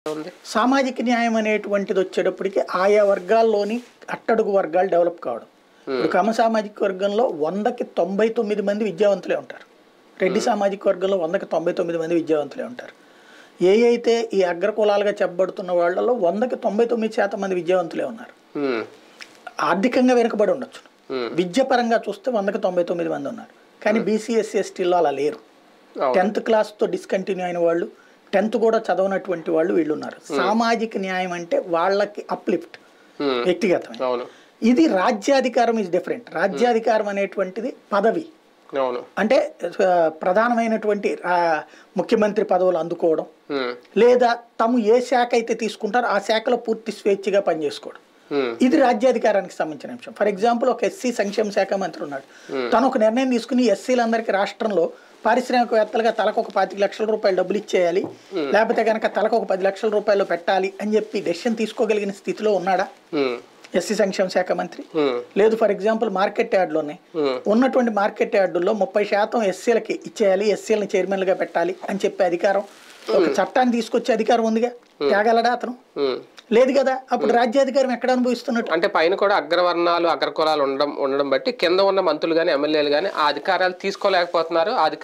ఉంది. సామాజిక న్యాయం అనేటువంటిది వచ్చేటప్పటికి ఆయా వర్గాల్లోని అట్టడుగు వర్గాలు డెవలప్ కావడం. ఇప్పుడు కమ్మ సామాజిక వర్గంలో 100కి 99 మంది విద్యావంతులే ఉంటారు. రెడ్డి సామాజిక వర్గంలో 100కి 99 మంది విద్యావంతులే ఉంటారు. ఏ అయితే ఈ అగ్రకులాలుగా చెప్పబడుతున్న వాళ్ళలో 100కి 99% మంది విద్యావంతులే ఉన్నారు. ఆర్థికంగా వెనుకబడి ఉండొచ్చు, విద్య పరంగా చూస్తే 100కి 99 మంది ఉన్నారు. కానీ బీసీ ఎస్సీ ఎస్టీలో అలా లేరు. 10th క్లాస్తో డిస్కంటిన్యూ అయిన వాళ్ళు, 10th కూడా చదవనటువంటి వాళ్ళు వీళ్ళు ఉన్నారు. సామాజిక న్యాయం అంటే వాళ్ళకి అప్లిఫ్ట్ వ్యక్తిగతమైన. ఇది రాజ్యాధికారం ఈజ్ డిఫరెంట్. రాజ్యాధికారం అనేటువంటిది పదవి, అంటే ప్రధానమైనటువంటి ముఖ్యమంత్రి పదవులు అందుకోవడం, లేదా తము ఏ శాఖ అయితే తీసుకుంటారో ఆ శాఖలో పూర్తి స్వేచ్ఛగా పనిచేసుకోవడం. ఇది రాజ్యాధికారానికి సంబంధించిన అంశం. ఫర్ ఎగ్జాంపుల్, ఒక ఎస్సీ సంక్షేమ శాఖ మంత్రి ఉన్నాడు. తను ఒక నిర్ణయం తీసుకుని ఎస్సీలందరికీ రాష్ట్రంలో పారిశ్రామికవేత్తలుగా తలకు ఒక 25 లక్షల రూపాయలు డబ్బులు ఇచ్చేయాలి, లేకపోతే కనుక తలకు ఒక 10 లక్షల రూపాయలు పెట్టాలి అని చెప్పి డెసిషన్ తీసుకోగలిగిన స్థితిలో ఉన్నాడా ఎస్సీ సంక్షేమ శాఖ మంత్రి? లేదు. ఫర్ ఎగ్జాంపుల్, మార్కెట్ యార్డులోనే ఉన్నటువంటి మార్కెట్ యార్డుల్లో 30% ఎస్సీలకి ఇచ్చేయాలి, ఎస్సీలని చైర్మన్లుగా పెట్టాలి అని చెప్పే అధికారం, ఒక చట్టాన్ని తీసుకొచ్చే అధికారం ఉందిగా. తేగలడా అతను? లేదు కదా. అప్పుడు రాజ్యాధికారం ఎక్కడ అనుభవిస్తున్నట్టు? అంటే పైన కూడా అగ్రవర్ణాలు అగ్రకులాలు ఉండడం బట్టి కింద ఉన్న మంత్రులు కానీ ఎమ్మెల్యేలు కానీ ఆ అధికారాలు తీసుకోలేకపోతున్నారు.